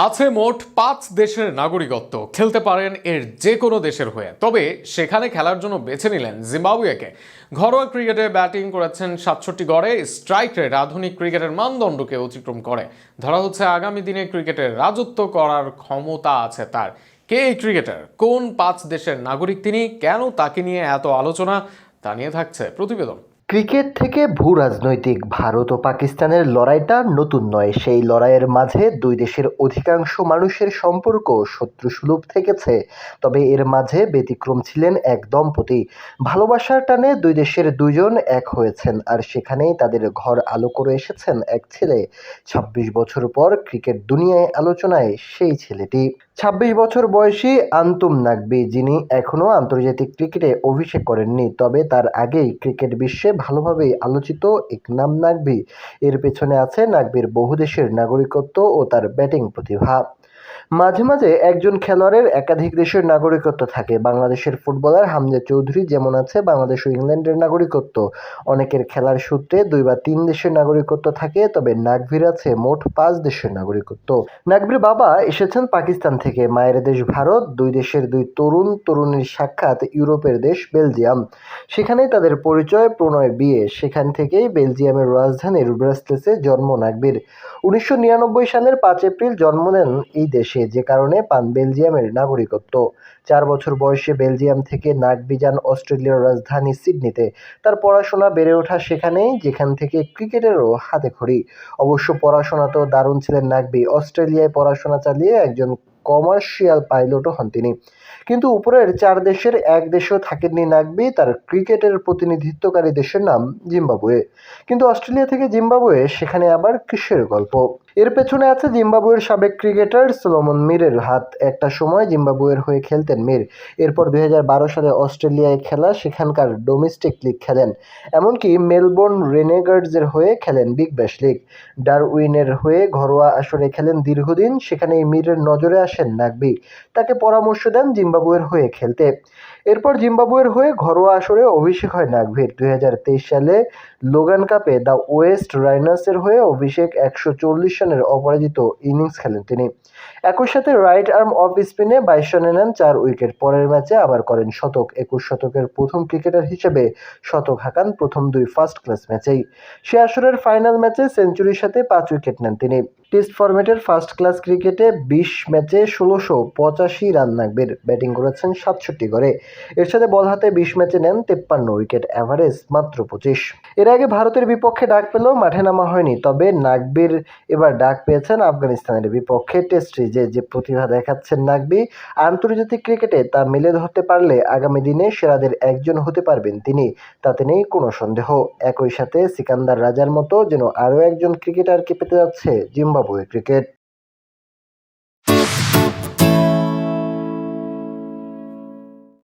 আছে মোট ৫ দেশের নাগরিকত্ব, খেলতে পারেন এর যে কোনো দেশের হয়ে। তবে সেখানে খেলার জন্য বেছে নিলেন জিম্বাবুয়েকে। ঘরোয়া ক্রিকেটে ব্যাটিং করেছেন ৬৭ গড়ে, স্ট্রাইক রেট আধুনিক ক্রিকেটের মানদণ্ডকে অতিক্রম করে। ধরা হচ্ছে আগামী দিনে ক্রিকেটের রাজত্ব করার ক্ষমতা আছে তার। কে এই ক্রিকেটার, কোন ৫ দেশের নাগরিক তিনি, কেন তাকে নিয়ে এত আলোচনা, তা নিয়ে থাকছে প্রতিবেদন। ক্রিকেট থেকে ভূ-রাজনৈতিক ভারত ও পাকিস্তানের লড়াইটা নতুন নয়। সেই লড়াইয়ের মাঝে দুই দেশের অধিকাংশ মানুষের সম্পর্ক শত্রুসুলভ থেকেছে। তবে এর মাঝে ব্যতিক্রম ছিলেন এক দম্পতি। ভালোবাসার টানে দুই দেশের দুজন এক হয়েছেন, আর সেখানেই তাদের ঘর আলো করে এসেছেন এক ছেলে। ২৬ বছর পর ক্রিকেট দুনিয়ায় আলোচনায় সেই ছেলেটি। ২৬ বছর বয়সী আন্তুম নাকবি, যিনি এখনও আন্তর্জাতিক ক্রিকেটে অভিষেক করেননি, তবে তার আগেই ক্রিকেট বিশ্বে ভালোভাবেই আলোচিত এক নাম নাকবি। এর পেছনে আছে নাকবির বহু দেশের নাগরিকত্ব ও তার ব্যাটিং প্রতিভা। মাঝে মাঝে একজন খেলোয়াড়ের একাধিক দেশের নাগরিকত্ব থাকে। বাংলাদেশের ফুটবলার হামজা চৌধুরী যেমন আছে বাংলাদেশ ও ইংল্যান্ডের নাগরিকত্ব। অনেকের খেলার সূত্রে ২ বা ৩ দেশের নাগরিকত্ব থাকে, তবে নাকভির আছে মোট ৫ দেশের নাগরিকত্ব। নাকভির বাবা এসেছেন পাকিস্তান থেকে, মায়ের দেশ ভারত। দুই দেশের দুই তরুণ তরুণীর সাক্ষাৎ ইউরোপের দেশ বেলজিয়াম। সেখানেই তাদের পরিচয়, প্রণয়, বিয়ে। সেখান থেকেই বেলজিয়ামের রাজধানীর ব্রাসেলসে জন্ম নাকভির। ১৯৯৯ সালের ৫ এপ্রিল জন্ম নেন এই দেশে, যে কারণে পান বেলজিয়ামের নাগরিকত্ব। ৪ বছর বয়সে বেলজিয়াম থেকে নাকবি যান অস্ট্রেলিয়ার রাজধানী সিডনিতে। তার পড়াশোনা, বেড়ে ওঠা সেখানেই, যেখান থেকে ক্রিকেটেরও হাতেখড়ি। অবশ্য পড়াশোনাতেও দারুণ ছিলেন নাকবি। অস্ট্রেলিয়ায় পড়াশোনা চালিয়ে একজন কমার্শিয়াল পাইলটও হন তিনি। কিন্তু উপরের ৪ দেশের এক দেশেও থাকেননি নাকবি। তার ক্রিকেটের প্রতিনিধিত্বকারী দেশের নাম জিম্বাবুয়ে। কিন্তু অস্ট্রেলিয়া থেকে জিম্বাবুয়ে, সেখানে আবার কিসের গল্প? এর পেছনে আছে জিম্বাবুয়ের সাবেক ক্রিকেটার সলোমন মিরের হাত। একটা সময় জিম্বাবুয়ের হয়ে খেলতেন মির। এরপর ২০১২ সালে অস্ট্রেলিয়ায় খেলা সেখানকার ডোমেস্টিক লিগ খেলেন। এমনকি মেলবোর্ন রেনেগার্ডসের হয়ে খেলেন বিগ ব্যাশ লিগ। ডারউইনের হয়ে ঘরোয়া আসরে খেলেন দীর্ঘদিন। সেখানেই মিরের নজরে আসেন নাকবি। তাকে পরামর্শ দেন জিম্বাবুয়ের হয়ে খেলতে। এরপর জিম্বাবুয়ের হয়ে ঘরোয়া আসরে অভিষেক হয় নাকভির। ২০২৩ সালে লোগান কাপে দ্য ওয়েস্ট রাইনার্সের হয়ে অভিষেক ১৪০ রানের অপরাজিত ইনিংস খেলেন তিনি। একই সাথে রাইট আর্ম অফ স্পিনে ২২ রানে নেন ৪ উইকেট। পরের ম্যাচে আবার করেন শতক। ২১ শতকের প্রথম ক্রিকেটার হিসেবে শতক হাঁকান প্রথম ২ ফার্স্ট ক্লাস ম্যাচেই। সে আসরের ফাইনাল ম্যাচে সেঞ্চুরির সাথে ৫ উইকেট নেন তিনি। টেস্ট ফরম্যাটের ফার্স্ট ক্লাস ক্রিকেটে ২০ ম্যাচে ১৬৮৫ রান নাকবির। ব্যাটিং করেছেন ৬৭ গড়ে। এর সাথে বল হাতে ২০ ম্যাচে নেন ৫৩ উইকেট, অ্যাভারেজ মাত্র ২৫। এর আগে ভারতের বিপক্ষে ডাক পেলেও মাঠে নামা হয়নি। তবে নাকবির এবার ডাক পেয়েছেন আফগানিস্তানের বিপক্ষে টেস্ট সিরিজে। যে প্রতিভা দেখাচ্ছেন নাকবি, আন্তর্জাতিক ক্রিকেটে তা মেলে ধরতে পারলে আগামী দিনে সেরাদের একজন হতে পারবেন তিনি, তাতে নেই কোনো সন্দেহ। একই সাথে সিকান্দার রাজার মতো যেন আরও একজন ক্রিকেটারকে পেতে যাচ্ছে জিম্বাবুয়ে ক্রিকেট।